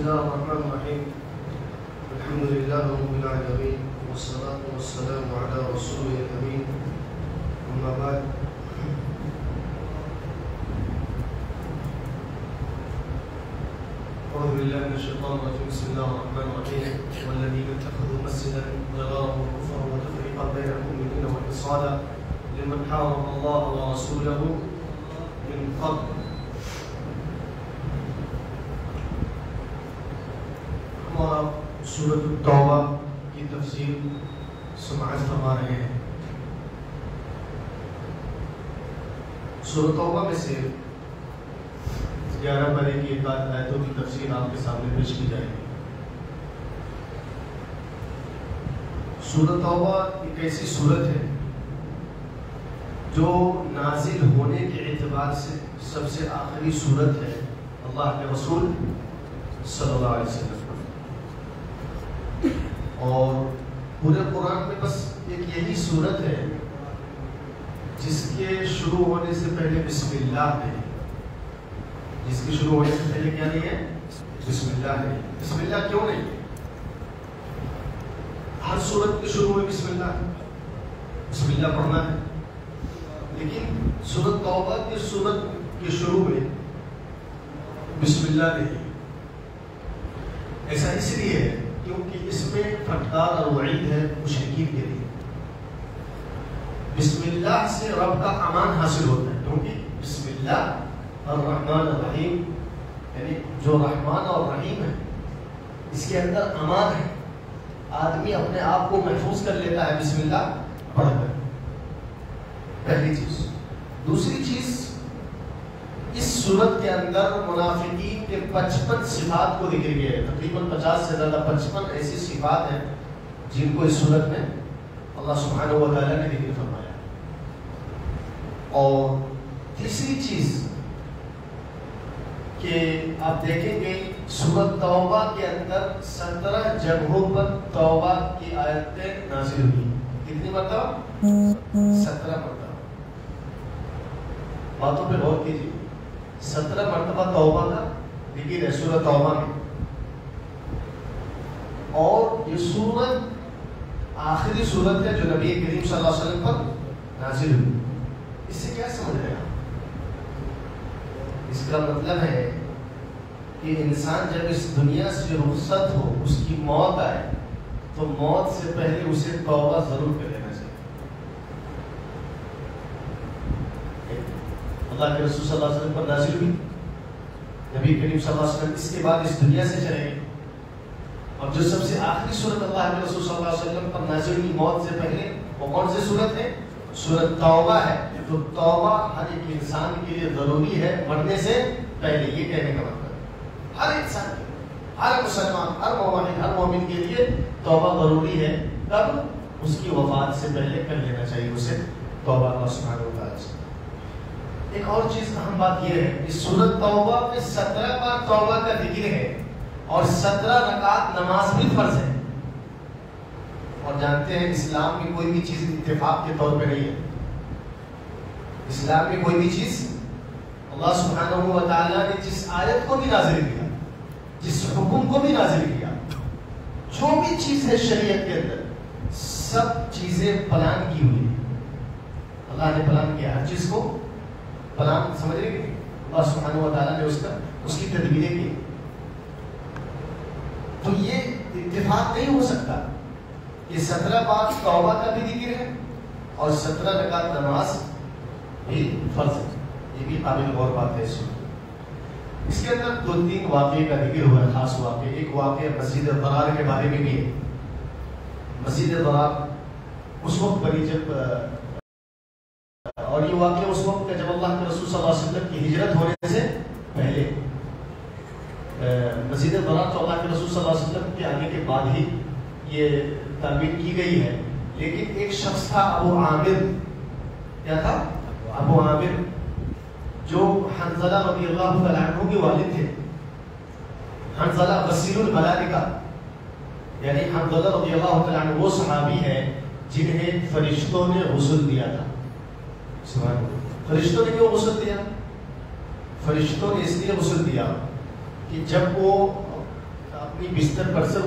الله الرحمن الرحيم. الحمد لله رب العالمين والصلاة والسلام على رسوله الأمين. أما بعد، أعوذ بالله من الشيطان الرجيم. بسم الله الرحمن الرحيم. والذين اتخذوا مسجدا ضرارا وكفرا وتفريقا بين المؤمنين وإرصادا لمن حارب الله ورسوله من قبل. ہمارا سورۃ التوبہ کی تفسیر سماعت فرما رہے ہیں. سورۃ توبہ میں سے 11 پارے کی آیتوں کی تفسیر آپ کے سامنے پیش کی جائے گی. سورۃ توبہ ایک ایسی سورت ہے جو نازل ہونے کے اعتبار سے سب سے آخری سورت ہے اللہ کے رسول صلی اللہ علیہ وسلم. اور پورے قرآن میں بس ایک یہی سورت ہے جس کے شروع ہونے سے پہلے بسم اللہ ہے. جس کے شروع ہونے سے پہلے کیا نہیں ہے؟ بسم اللہ ہے. بسم اللہ کیوں نہیں؟ ہر سورت کے شروع میں بسم اللہ ہے، بسم اللہ پڑھنا ہے. لیکن سورۃ توبہ کی سورت کے شروع میں بسم اللہ نہیں. ایسا اس لیے ہے کیونکہ اس میں پھٹکار اور وعید ہے مشرکین کے لیے. بسم اللہ سے رب کا امان حاصل ہوتا ہے، کیونکہ بسم اللہ الرحمن الرحیم، یعنی جو رحمان اور رحیم ہے اس کے اندر امان ہے. آدمی اپنے آپ کو محفوظ کر لیتا ہے بسم اللہ پڑھ کر. پہلی چیز. دوسری چیز، اس صورت کے اندر منافقین کے 55 صفات کو ذکر کیا ہے. تقریباً 50 سے زیادہ 55 ایسی صفات ہیں جن کو اس صورت میں اللہ سبحانہ و تعالیٰ نے ذکر فرمایا. اور تیسری چیز کہ آپ دیکھیں گے سورۃ توبہ کے اندر 17 جگہوں پر توبہ کی آیتیں نازل ہوئی. کتنی مرتبہ؟ 17 مرتبہ. باتوں پہ غور کیجیے. 17 مرتبہ توبہ کا ذکر ہے سورۃ توبہ میں. اور یہ سورت آخری سورت ہے جو نبی کریم صلی اللہ علیہ وسلم پر نازل ہوئی. اس سے کیا سمجھ رہے ہیں؟ اس کا مطلب ہے کہ انسان جب اس دنیا سے رخصت ہو، اس کی موت آئے، تو موت سے پہلے اسے توبہ ضرور کر لینا چاہیے. اللہ کے رسول صلی اللہ علیہ وسلم پر نازل ہوئی، نبی کریم صلی اللہ علیہ وسلم اس کے بعد اس دنیا سے چلے گئے. اور جو سب سے آخری صورت اللہ کے رسول صلی اللہ علیہ وسلم پر نازل ہوئی موت سے پہلے، وہ کون سی صورت ہے؟ سورۃ توبہ ہے. تو توبہ ہر ایک انسان کے لیے ضروری ہے مرنے سے پہلے. یہ کہنے کا مطلب ہر انسان کے، ہر مسلمان، ہر مومن، ہر مومن کے لیے توبہ ضروری ہے. تب اس کی وفات سے پہلے کر لینا چاہیے اسے توبہ اللہ سبحانہ و تعالیٰ سے. ایک اور چیز اہم بات یہ ہے کہ سورۃ توبہ میں 17 بار توبہ کا ذکر ہے اور 17 رکعت نماز بھی فرض ہے. اور جانتے ہیں اسلام میں کوئی بھی چیز اتفاق کے طور پہ نہیں ہے. اسلام میں کوئی بھی چیز اللہ سبحانہ و تعالیٰ نے جس آیت کو بھی نازل کیا، جس حکم کو بھی نازل کیا، جو بھی چیز ہے شریعت کے اندر، سب چیزیں پلان کی ہوئی ہیں. اللہ نے پلان کیا ہر چیز کو. پلان سمجھ رہے کہ اللہ سبحانہ و تعالیٰ نے اس کی تدبیریں کی. تو یہ اتفاق نہیں ہو سکتا. یہ 17 بار توبہ کا بھی ذکر ہے اور 17 رکعت نماز بھی فرض ہے. یہ بھی قابل غور بات ہے. اس کے اندر 2-3 واقعے کا ذکر ہوا ہے، خاص واقعے. ایک واقعہ مسجد ضرار کے بارے میں بھی ہے. مسجد ضرار اس وقت بنی جب، اور یہ واقعہ اس وقت کا جب اللہ کے رسول صلی اللہ علیہ وسلم کی ہجرت ہونے سے پہلے. مسجد ضرار تو اللہ کے رسول صلی اللہ علیہ وسلم کے آنے کے بعد ہی یہ تعمیر کی گئی ہے. لیکن ایک شخص تھا ابو عامر. کیا تھا؟ ابو عامر، جو حنظلہ رضی اللہ تعالیٰ عنہ کے والد تھے. حنظلہ غسیل الملائکہ، یعنی حنظلہ رضی اللہ تعالیٰ عنہ وہ صحابی ہے جنہیں فرشتوں نے غسل دیا تھا. فرشتوں نے کیوں غسل دیا؟ فرشتوں نے اس لیے غسل دیا کہ جب وہ اپنی بستر پر سے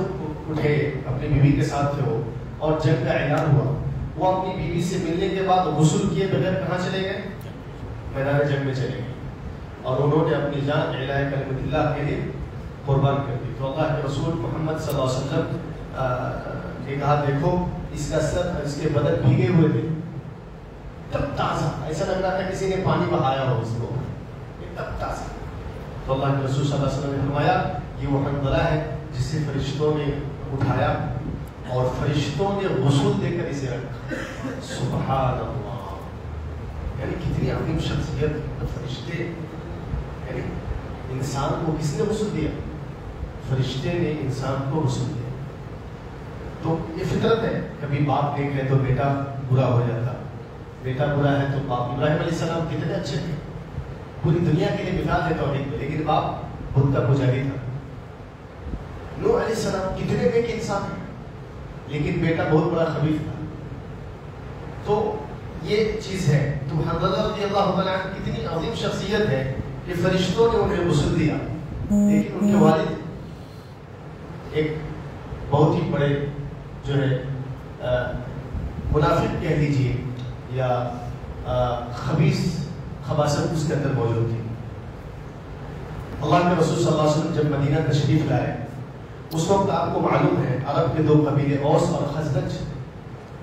اٹھے، اپنی بیوی کے ساتھ تھے وہ، اور جنگ کا اعلان ہوا، وہ اپنی بیوی سے ملنے کے بعد غسل کیے بغیر کہاں چلے گئے؟ میدان جنگ میں چلے گئے، اور انہوں نے اپنی جان اعلاء کلمت اللہ کے لیے قربان کر دی۔ تو اللہ کے رسول محمد صلی اللہ علیہ وسلم نے کہا دیکھو اس کا سر، اس کے بدن بھیگے ہوئے تھے، تب تازہ، ایسا لگ رہا تھا کسی نے پانی بہایا ہو اس کو، تب تازہ۔ تو اللہ کے رسول صلی اللہ علیہ وسلم نے فرمایا یہ وہ حنظلہ ہے جسے فرشتوں نے اٹھایا اور فرشتوں نے غسل دے کر اسے رکھا۔ سبحان اللہ، یعنی کتنی عظیم شخصیت فرشتے، یعنی انسان کو کس نے غسل دیا؟ فرشتے نے انسان کو غسل دیا۔ تو یہ فطرت ہے، کبھی باپ دیکھ لے تو بیٹا برا ہو جاتا، بیٹا برا ہے تو باپ۔ ابراہیم علیہ السلام کتنے اچھے تھے، پوری دنیا کے لیے مثال ہے توحید میں، لیکن باپ بت کا پجاری تھا۔ نوح علیہ السلام کتنے نیک انسان ہیں، لیکن بیٹا بہت بڑا خبیث تھا۔ تو یہ چیز ہے۔ تو حنظلہ رضی اللہ تعالیٰ عنہ کتنی عظیم شخصیت ہے کہ فرشتوں نے انہیں غسل دیا، لیکن ان کے والد ایک بہت ہی بڑے جو ہے منافق کہہ لیجیے یا خبیث خباثت اس کے اندر موجود تھی۔ اللہ کے رسول صلی اللہ علیہ وسلم جب مدینہ تشریف لائے، اس وقت آپ کو معلوم ہے عرب کے دو قبیلے اوس اور خزرج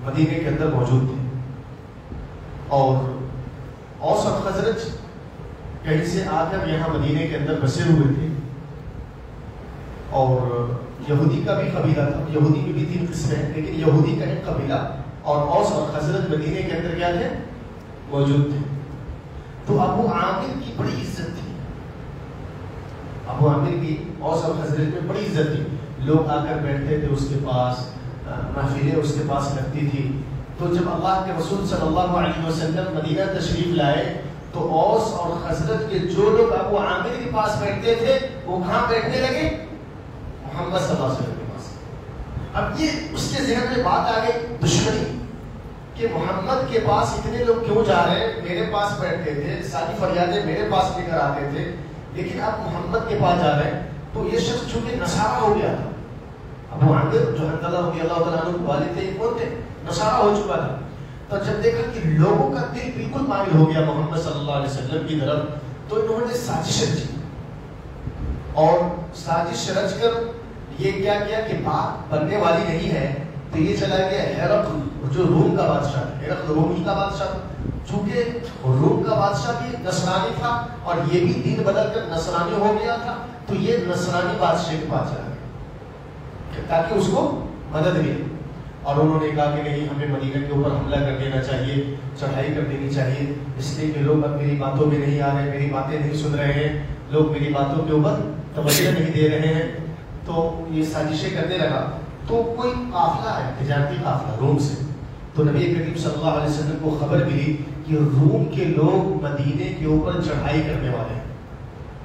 مدینے کے اندر موجود تھے، اور اوس اور خزرج کہیں سے آ کر یہاں مدینے کے اندر بسے ہوئے تھے، اور یہودی کا بھی قبیلہ تھا۔ یہودی میں بھی 3 قسمیں ہیں، لیکن یہودی کا ایک قبیلہ اور اوس اور خزرج مدینے کے اندر کیا تھے؟ موجود تھے۔ تو ابو عامر کی بڑی عزت تھی، ابو عامر کی اوس اور خزرج میں بڑی عزت تھی، لوگ آ کر بیٹھتے تھے اس کے پاس، محفلیں اس کے پاس لگتی تھی۔ تو جب اللہ کے رسول صلی اللہ علیہ وسلم مدینہ تشریف لائے تو اوس اور خزرج کے جو لوگ ابو عامر کے پاس بیٹھتے تھے وہ کہاں بیٹھنے لگے؟ محمد صلی اللہ علیہ وسلم کے پاس۔ اب یہ اس کے ذہن میں بات آ گئی دشمنی کہ محمد کے پاس اتنے لوگ کیوں جا رہے ہیں، میرے پاس بیٹھتے تھے، ساری فریادیں میرے پاس لے کر آتے تھے، لیکن اب محمد کے پاس جا رہے ہیں۔ تو یہ شخص چونکہ نصارہ ہو گیا تھا، ابو عامر جو حنظلہ رضی اللہ تعالیٰ عنہ کے والد تھے، کون تھے؟ نصارہ ہو چکا تھا۔ تو جب دیکھا کہ لوگوں کا دل بالکل مائل ہو گیا محمد صلی اللہ علیہ وسلم کی طرف، تو انہوں نے سازش رچی، اور سازش رچ کر یہ کیا کیا کہ بات بننے والی نہیں ہے، تو یہ چلا گیا ہرقل جو روم کا بادشاہ تھا، ہرقل رومی کا بادشاہ تھا، چونکہ روم کا بادشاہ بھی نصرانی تھا اور یہ بھی دین بدل کر نصرانی ہو گیا تھا، تو یہ نصرانی بادشاہ کے پاس چلا گیا تاکہ اس کو مدد ملے۔ اور انہوں نے کہا کہ نہیں، ہمیں مدینہ کے اوپر حملہ کر دینا چاہیے، چڑھائی کر دینی چاہیے، اس لیے کہ لوگ اب میری باتوں میں نہیں آ رہے، میری باتیں نہیں سن رہے ہیں، لوگ میری باتوں کے اوپر توجہ نہیں دے رہے ہیں۔ تو یہ سازشیں کرنے لگا۔ تو کوئی قافلہ ہے، تجارتی قافلہ روم سے، تو نبی کریم صلی اللہ علیہ وسلم کو خبر ملی کہ روم کے لوگ مدینے کے اوپر چڑھائی کرنے والے ہیں۔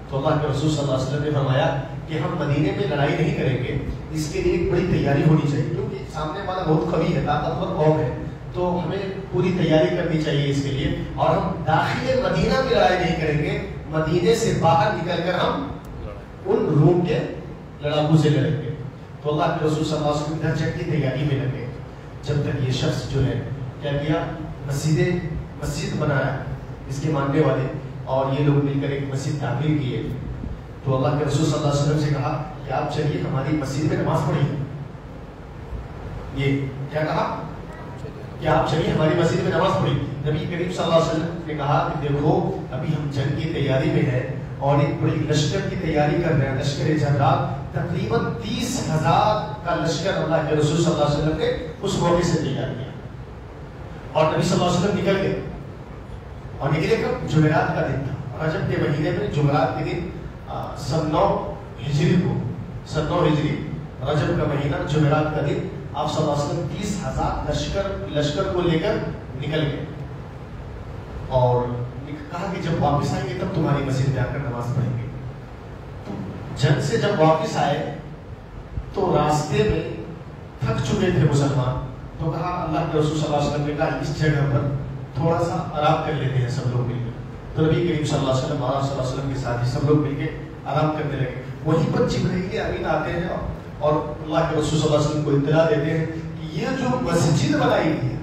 تو اللہ کے رسول صلی اللہ علیہ وسلم نے فرمایا کہ ہم مدینے میں لڑائی نہیں کریں گے، اس کے لیے ایک بڑی تیاری ہونی چاہیے، کیونکہ سامنے والا بہت قوی ہے، طاقتور قوم ہے، تو ہمیں پوری تیاری کرنی چاہیے اس کے لیے، اور ہم داخل مدینہ میں لڑائی نہیں کریں گے، مدینے سے باہر نکل کر ہم ان روم کے لڑاکو سے لڑیں گے۔ تو اللہ کے رسول صلی اللہ علیہ وسلم گھر چٹ کی تیاری میں لگے، جب تک یہ شخص جو ہے کیا کیا، مسجد بنایا اس کے ماننے والے، اور یہ لوگ مل کر ایک مسجد تعمیر کیے۔ تو اللہ کے رسول صلی اللہ علیہ وسلم سے کہا کہ آپ چلیے ہماری مسجد میں نماز پڑھیے۔ یہ کیا کہا کہ آپ چلیے ہماری مسجد میں نماز پڑھیے۔ نبی کریم صلی اللہ علیہ وسلم نے کہا کہ دیکھو ابھی ہم جنگ کی تیاری میں ہیں اور ایک بڑی لشکر کی تیاری کر رہے ہیں، لشکر جنرال، تقریباً 30,000 کا لشکر اللہ کے رسول صلی اللہ علیہ وسلم نے اس موقع سے تیار کیا، اور نبی صلی اللہ علیہ وسلم نکل گئے، اور نکلے کب؟ جمعرات کا دن تھا، رجب کے مہینے میں جمعرات کے دن، سن 9 ہجری کو، سن 9 ہجری رجب کا مہینہ جمعرات کا دن، آپ صلی اللہ علیہ وسلم 30,000 لشکر کو لے کر نکل گئے، اور کہا کہ جب واپس آئیں گے تب تمہاری مسجد میں آ کر نماز پڑھیں گے۔ جنگ سے جب واپس آئے تو راستے میں تھک چکے تھے مسلمان، تو کہا اللہ کے رسول صلی اللہ علیہ وسلم نے کہا اس جگہ پر تھوڑا سا آرام کر لیتے ہیں سب لوگ مل کر۔ تو نبی کریم صلی اللہ علیہ وسلم کے ساتھ ہی سب لوگ مل کے آرام کرنے لگے۔ وہیں پر جبرائیل امین آتے ہیں اور اللہ کے رسول صلی اللہ علیہ وسلم کو اطلاع دیتے ہیں کہ یہ جو مسجد بنائی گئی ہے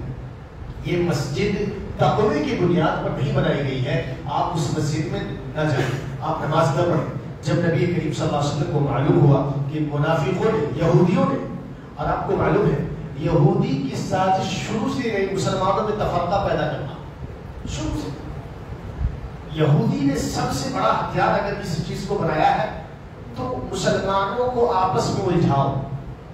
یہ مسجد تقوی کی بنیاد پر نہیں بنائی گئی ہے. آپ اس مسجد میں نہ جائیں, آپ نماز نہ پڑھیں. جب نبی کریم صلی اللہ علیہ وسلم کو معلوم ہوا کہ منافقوں نے, یہودیوں نے, اور آپ کو معلوم ہے یہودی کی سازش شروع سے رہی مسلمانوں میں تفرقہ پیدا کرنا. شروع سے یہودی نے سب سے بڑا ہتھیار اگر کسی چیز کو بنایا ہے تو مسلمانوں کو آپس میں الجھاؤ.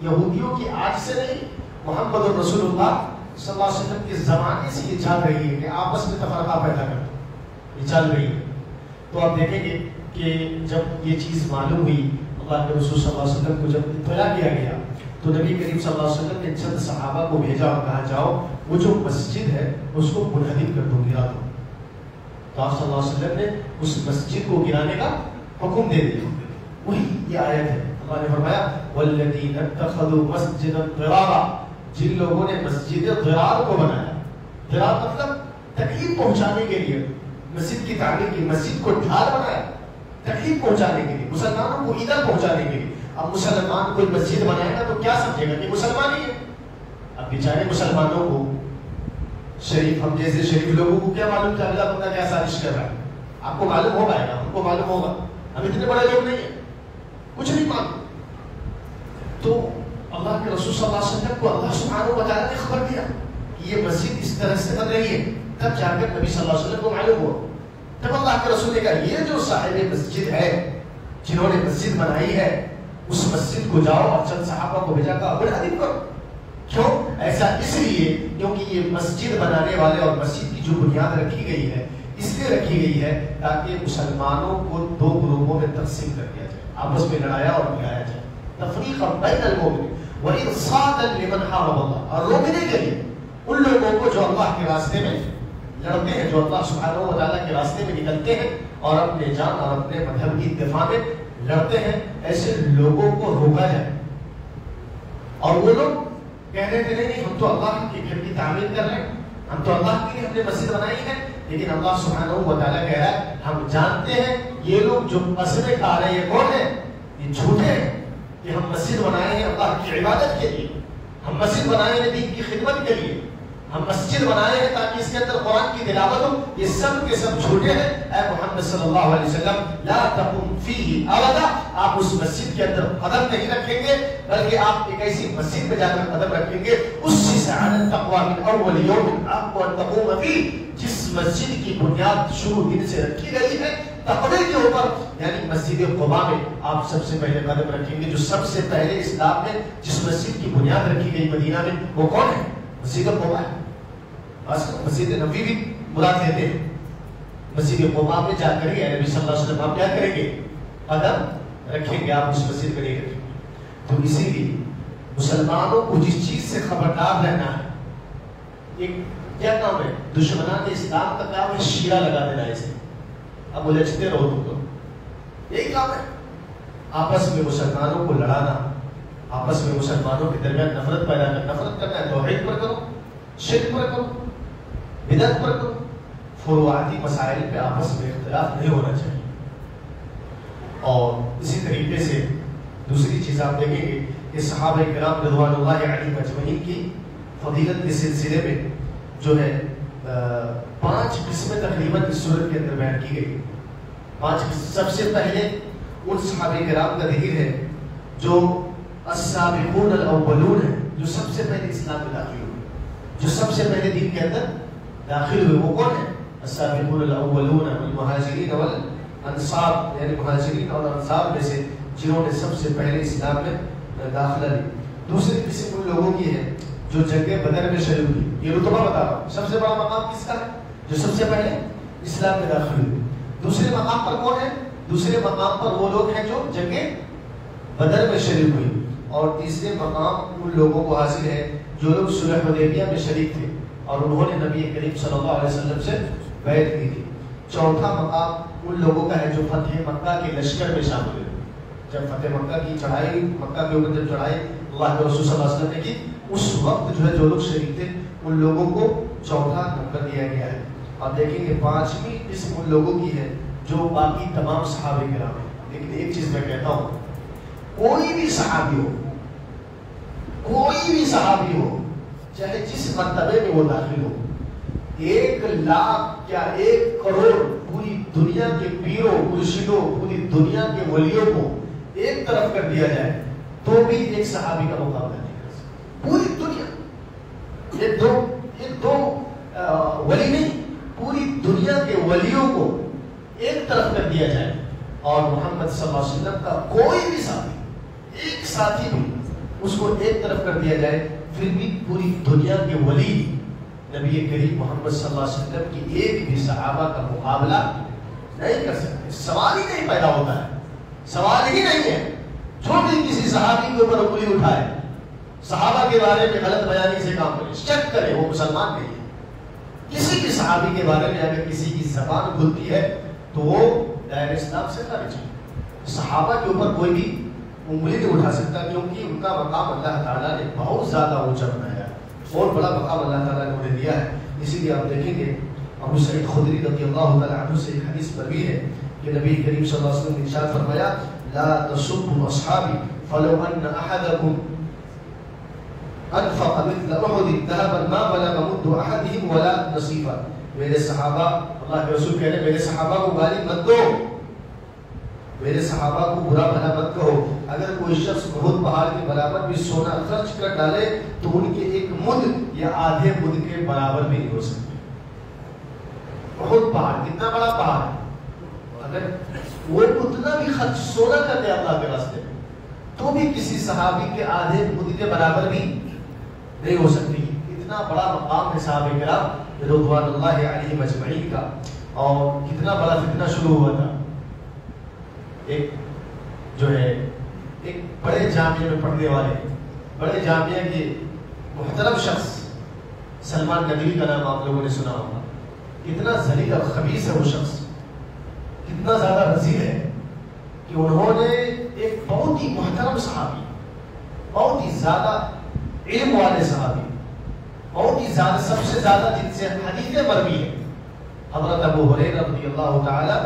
یہودیوں کی آج سے نہیں, محمد رسول اللہ صلی اللہ علیہ وسلم کے زمانے سے یہ چل رہی ہے کہ آپس میں تفرقہ پیدا کرنا, یہ چل رہی ہے. تو آپ دیکھیں گے کہ جب یہ چیز معلوم ہوئی اللہ کے رسول صلی اللہ علیہ وسلم کو جب اطلاع کیا گیا تو نبی کریم صلی اللہ علیہ وسلم نے چند صحابہ کو بھیجا اور کہا جاؤ وہ جو مسجد ہے اس کو منہدم کر دو, گرا دو. تو آپ صلی اللہ علیہ وسلم نے اس مسجد کو گرانے کا حکم دے دیا. وہی یہ آیت ہے, اللہ نے فرمایا والذین اتخذوا مسجدا ضرارا, جن لوگوں نے مسجد ضرار کو بنایا. ضرار مطلب تکلیف پہنچانے کے لیے مسجد کی تعمیر کی, مسجد کو ڈھال بنایا تکلیف پہنچانے کے لیے, مسلمانوں کو ادھر پہنچانے کے لیے. اب مسلمان کوئی مسجد بنائے گا تو کیا سمجھے گا کہ مسلمان ہی ہے. اب بیچارے مسلمانوں کو, شریف ہم جیسے شریف لوگوں کو کیا معلوم کہ اللہ بندہ کیا سازش کر رہا ہے. آپ کو معلوم ہو پائے گا, ہم کو معلوم ہوگا, ہم اتنے بڑے لوگ نہیں ہیں, کچھ نہیں معلوم. تو اللہ کے رسول صلی اللہ علیہ وسلم کو اللہ سبحانہ و تعالیٰ نے خبر دیا کہ یہ مسجد اس طرح سے بن رہی ہے. تب جا کر نبی صلی اللہ علیہ وسلم کو معلوم ہوا. تب اللہ کے رسول نے کہا یہ جو صاحب مسجد ہے, جنہوں نے مسجد بنائی ہے, اس مسجد کو جاؤ اور چند صحابہ کو بھیجا کر منہدم کرو. کیوں ایسا؟ اس لیے کیونکہ یہ مسجد بنانے والے اور مسجد کی جو بنیاد رکھی گئی ہے اس لیے رکھی گئی ہے تاکہ مسلمانوں کو دو گروپوں میں تقسیم کر دیا جائے, آپس میں لڑایا اور ملایا جائے. تفریقا بین المؤمنین وارصادا لمن حارب اللہ, اور روکنے کے لیے ان لوگوں کو جو اللہ کے راستے میں لڑتے ہیں, جو اللہ سبحانہ و تعالیٰ کے راستے میں نکلتے ہیں اور اپنے جان اور اپنے مذہب کی دفاع میں لڑتے ہیں, ایسے لوگوں کو روکا جائے. اور وہ لوگ کہہ رہے تھے نہیں ہم تو اللہ کے گھر کی تعمیر کر رہے ہیں, ہم تو اللہ کے لیے ہم نے مسجد بنائی ہے, لیکن اللہ سبحانہ و تعالیٰ کہہ رہا ہے ہم جانتے ہیں یہ لوگ جو قسمیں کھا رہے ہیں یہ کون ہے, یہ جھوٹے ہیں کہ ہم مسجد بنائے ہیں اللہ کی عبادت کے لیے, ہم مسجد بنائے ہیں دین کی خدمت کے لیے, ہم مسجد بنائے ہیں تاکہ اس کے اندر قرآن کی تلاوت ہو. یہ سب کے سب جھوٹے ہیں. اے محمد صلی اللہ علیہ وسلم لا تقم فیہ ابدا, آپ اس مسجد کے اندر قدم نہیں رکھیں گے بلکہ آپ ایک ایسی مسجد میں جا کر قدم رکھیں گے اسس علی التقوی من اول یوم احق ان تقوم فیہ, جس مسجد کی بنیاد شروع دن سے رکھی گئی ہے تقوی کے اوپر, یعنی مسجد قباء میں آپ سب سے پہلے قدم رکھیں گے. جو سب سے پہلے اسلام میں جس مسجد کی بنیاد رکھی گئی مدینہ میں وہ کون ہے؟ مسجد قباء ہے. مسجد نبوی بھی مراد لیتے ہیں. مسجد قباء میں جا کر ہی نبی صلی اللہ علیہ وسلم آپ کیا کریں گے؟ قدم رکھیں گے, آپ اس مسجد میں نہیں رکھیں گے. تو اسی لیے مسلمانوں کو جس چیز سے خبردار رہنا ہے, ایک کیا کام ہے دشمنان اسلام کا کام ہے شیرہ لگا دینا اسے, اب الجھتے رہو تم کو, یہی کام ہے. آپس میں مسلمانوں کو لڑانا, آپس میں مسلمانوں کے درمیان نفرت پیدا کرنا. نفرت کرنا ہے توحید پر کرو, شرک پر کرو, بدعت پر کرو. فروعاتی مسائل پہ آپس میں اختلاف نہیں ہونا چاہیے. اور اسی طریقے سے دوسری چیز آپ دیکھیں گے کہ صحابہ کرام رضوان اللہ علیہم اجمعین کی فضیلت کے سلسلے میں جو ہے 5 قسمیں تقریباً اس سورت کے اندر بیان کی گئی. 5 سب سے پہلے ان صحابہ کرام کا ذکر ہے جو السابقون الاولون ہیں, جو سب سے پہلے اسلام میں داخل ہوئے, جو سب سے پہلے دین کے اندر داخل ہوئے. وہ کون ہیں؟ السابقون الاولون المہاجرین والانصار, یعنی مہاجرین اور انصار میں سے جنہوں نے سب سے پہلے اسلام میں داخلہ لی. دوسری قسم ان لوگوں کی ہے جو جنگ بدر میں شریک ہوئی. یہ رتبہ بتا رہا ہوں, سب سے بڑا مقام کس کا ہے؟ جو سب سے پہلے اسلام میں داخل ہوئے. دوسرے مقام پر کون ہے؟ دوسرے مقام پر وہ لوگ ہیں جو جنگ بدر میں شریک ہوئی. اور تیسرے مقام ان لوگوں کو حاصل ہے جو لوگ صلح حدیبیہ میں شریک تھے اور انہوں نے نبی کریم صلی اللہ علیہ وسلم سے بیعت کی تھی. چوتھا مقام ان لوگوں کا ہے جو فتح مکہ کے لشکر میں شامل ہوئے. جب فتح مکہ کی چڑھائی, مکہ کے اوپر جب چڑھائی اللہ کے رسول صلی اللہ علیہ وسلم نے کی, اس وقت جو ہے جو لوگ شریک تھے ان لوگوں کو چوتھا نمبر دیا گیا ہے. آپ دیکھیں گے 5ویں قسم ان لوگوں کی ہے جو باقی تمام صحابہ کرام ہیں. لیکن ایک چیز میں کہتا ہوں, کوئی بھی صحابی ہو, کوئی بھی صحابی ہو، چاہے جس مرتبے میں وہ داخل ہو، 1,00,000 کیا 1,00,00,000 پوری دنیا کے پیروں مرشدوں پوری دنیا کے ولیوں کو ایک طرف کر دیا جائے تو بھی ایک صحابی کا مقابلہ نہیں کر سکتا۔ پوری دنیا، یہ دو ولی نہیں، پوری دنیا کے ولیوں کو ایک طرف کر دیا جائے اور محمد صلی اللہ علیہ وسلم کا کوئی بھی ساتھی، ایک ساتھی بھی اس کو ایک طرف کر دیا جائے، پھر بھی پوری دنیا کے ولی نبی کریم محمد صلی اللہ علیہ وسلم کی ایک بھی صحابہ کا مقابلہ نہیں کر سکتے۔ سوال ہی نہیں پیدا ہوتا ہے، سوال ہی نہیں ہے۔ جو بھی کسی صحابی کے اوپر انگلی اٹھائے، صحابہ کے بارے میں غلط بیانی سے کام کرے، شک کرے، وہ مسلمان نہیں ہے۔ کسی بھی صحابی کے بارے میں اگر کسی کی زبان کھلتی ہے تو وہ دائرہ اسلام سے خارج ہے۔ صحابہ کے اوپر کوئی بھی انگلی نہیں اٹھا سکتا، کیونکہ ان کا مقام اللہ تعالیٰ نے بہت زیادہ اونچا بنایا ہے، بہت بڑا مقام اللہ تعالیٰ نے انہیں دیا ہے۔ اسی لیے آپ دیکھیں گے ابو سعید خدری رضی اللہ تعالیٰ عنہ سے ایک حدیث مروی ہے کہ نبی کریم صلی اللہ علیہ وسلم نے ارشاد فرمایا، لا تسبوا اصحابی فلو ان احدکم انفق مثل احد ذهبا ما بلغ مد احدهم ولا نصیفا۔ میرے صحابہ، اللہ کے رسول کہہ رہے ہیں میرے صحابہ کو گالی مت دو، میرے صحابہ کو برا بھلا مت کہو۔ اگر کوئی شخص بہت پہاڑ کے برابر بھی سونا خرچ کر ڈالے تو ان کے ایک مد یا آدھے مد کے برابر بھی نہیں ہو سکتے۔ بہت پہاڑ، کتنا بڑا پہاڑ ہے، اگر وہ اتنا بھی خرچ سونا کر دے اللہ کے راستے میں تو بھی کسی صحابی کے آدھے مد کے برابر بھی نہیں ہو سکتی۔ اتنا بڑا مقام ہے صحابہ کرام رضوان اللہ علیہم اجمعین کا۔ اور کتنا بڑا فتنہ شروع ہوا تھا، ایک جو ہے ایک بڑے جامعہ میں پڑھنے والے، بڑے جامعہ کے محترم شخص سلمان ندوی کا نام آپ لوگوں نے سنا ہوگا۔ کتنا ذلیل اور خبیث ہے وہ شخص، کتنا زیادہ رذیل ہے کہ انہوں نے ایک بہت ہی محترم صحابی، بہت ہی زیادہ علم والے صحابی، بہت ہی زیادہ سب سے زیادہ جن سے حدیثیں مروی ہیں، حضرت ابو ہریرہ رضی اللہ تعالی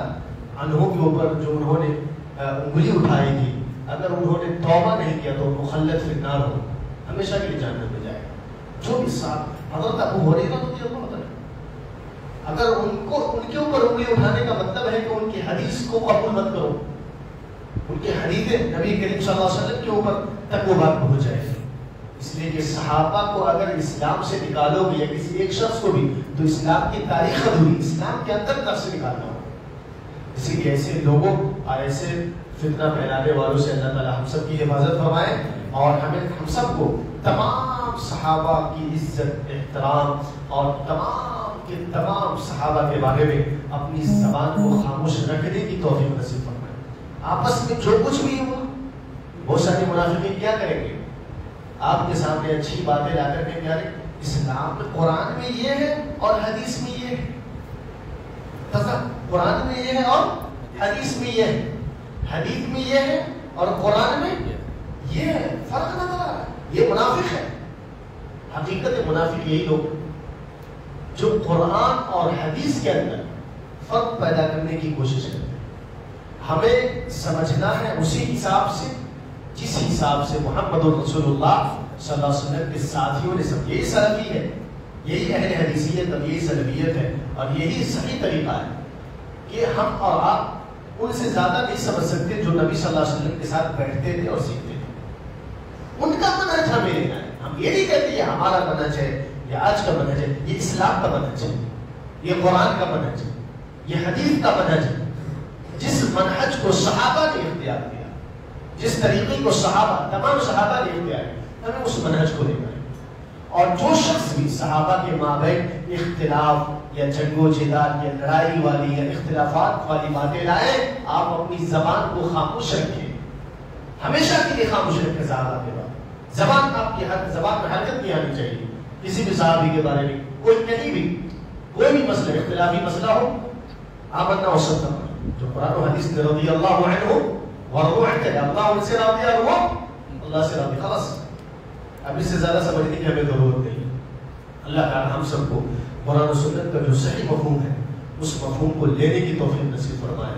عنہ کے اوپر جو انہوں نے انگلی اٹھائی تھی، اگر انہوں نے توبہ نہیں کیا تو مخلد فی النار ہو، ہمیشہ کے لیے جہنم میں جائے گا۔ جو بھی صاحب حضرت ابو ہریرہ رضی اللہ عنہ، اگر ان کے اوپر انگلی اٹھانے کا مطلب ہے کہ ان کی حدیث کو قبول مت کرو، ان کی حدیثیں نبی کریم صلی اللہ علیہ وسلم کے اوپر تک وہ بات پہنچ جائے گی۔ اس لیے کہ صحابہ کو اگر اسلام سے نکالو گے یا کسی ایک شخص کو بھی تو اسلام کی تاریخ ادھوری، اسلام کے اندر تک سے نکالنا ہوگا۔ اسی لیے ایسے لوگوں اور ایسے فتنہ پھیلانے والوں سے اللہ تعالیٰ ہم سب کی حفاظت فرمائے اور ہم سب کو تمام صحابہ کی عزت، احترام اور تمام صحابہ کے بارے میں اپنی زبان کو خاموش رکھنے کی توفیق نصیب فرمائے۔ آپس میں جو کچھ بھی ہوا، بہت سارے منافقین کیا کریں گے، آپ کے سامنے اچھی باتیں لا کر کے کیا رہے، اسلام میں قرآن میں یہ ہے اور حدیث میں یہ ہے، قرآن میں یہ ہے اور حدیث میں یہ ہے، حدیث میں یہ ہے اور قرآن میں یہ ہے، فرق نظر آ رہا ہے۔ یہ منافق ہے، حقیقت منافق یہی لوگ جو قرآن اور حدیث کے اندر فرق پیدا کرنے کی کوشش کرتے ہیں۔ ہمیں سمجھنا ہے اسی حساب سے جس حساب سے محمد رسول اللہ صلی اللہ علیہ وسلم کے ساتھیوں نے سب، یہی سلفی ہے، یہی اہل حدیثیت اور یہی سلفیت ہے اور یہی صحیح طریقہ ہے کہ ہم اور آپ ان سے زیادہ نہیں سمجھ سکتے جو نبی صلی اللہ علیہ وسلم کے ساتھ بیٹھتے تھے اور سیکھتے تھے۔ ان کا منہج ہمیں لینا ہے، ہم یہ نہیں کہتے یہ ہمارا منہج ہے، یہ آج کا منہج ہے، یہ اسلام کا منہج ہے، یہ قرآن کا منہج ہے، یہ حدیث کا منہج ہے۔ جس منہج کو صحابہ نے اختیار کیا، جس طریقے کو تمام صحابہ نے اختیار کیا، ہمیں اس منہج کو لینا ہے۔ اور جو شخص بھی صحابہ کے مابین اختلاف یا جنگ و جدال یا لڑائی والی یا اختلافات والی باتیں لائے، آپ اپنی زبان کو خاموش رکھیں، ہمیشہ کے لیے خاموش رکھیں۔ صحابہ کے بعد زبان آپ کی زبان میں حرکت نہیں آنی چاہیے۔ کسی بھی صحابی کے بارے میں کوئی کہیں بھی کوئی بھی مسئلہ، اختلافی مسئلہ ہو، آمنا و صدقنا، جو قرآن و حدیث میں رضی اللہ عنہ ورضوا عنہ، اللہ ان سے راضی ہے، وہ اللہ سے راضی، خلاص۔ اب اس سے زیادہ سمجھنے کی ہمیں ضرورت نہیں۔ اللہ تعالی ہم سب کو قرآن و سنت کا جو صحیح مفہوم ہے اس مفہوم کو لینے کی توفیق نصیب فرمائے۔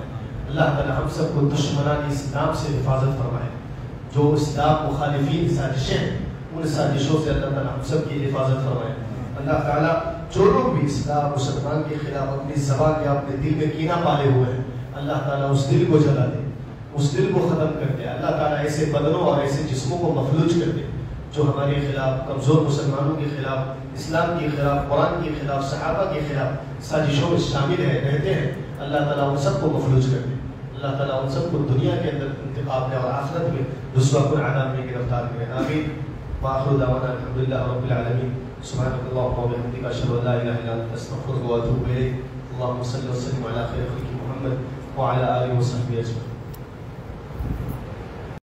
اللہ تعالی ہم سب کو دشمنان اسلام سے حفاظت فرمائے، جو اسلام مخالفین سازشیں ہیں ان سازشوں سے اللہ تعالیٰ ہم سب کی حفاظت فرمائے. اللہ تعالیٰ جو لوگ بھی اسلام مسلمان کے خلاف اپنی زبان یا اپنے دل میں کینہ پالے ہوئے ہیں, اللہ تعالیٰ اس دل کو جلا دے, اس دل کو ختم کر دے. اللہ تعالیٰ ایسے بدنوں اور ایسے جسموں کو مفلوج کر دے جو ہمارے خلاف, کمزور مسلمانوں کے خلاف, اسلام کے خلاف, قرآن کے خلاف, صحابہ کے خلاف سازشوں میں شامل رہتے ہیں. اللہ تعالیٰ ان سب کو مفلوج کر دے. اللہ تعالیٰ ان سب کو دنیا کے اندر انتخاب دے اور آخرت میں رسوا کن عذاب میں گرفتار کرے. آمین. وآخر دعوانا الحمدللہ رب العالمین. سبحانك اللهم وبحمدك اشهد ان لا اله الا انت استغفرك واتوب اليك. اللهم صل وسلم على خير خلق محمد وعلى اله وصحبه اجمعين.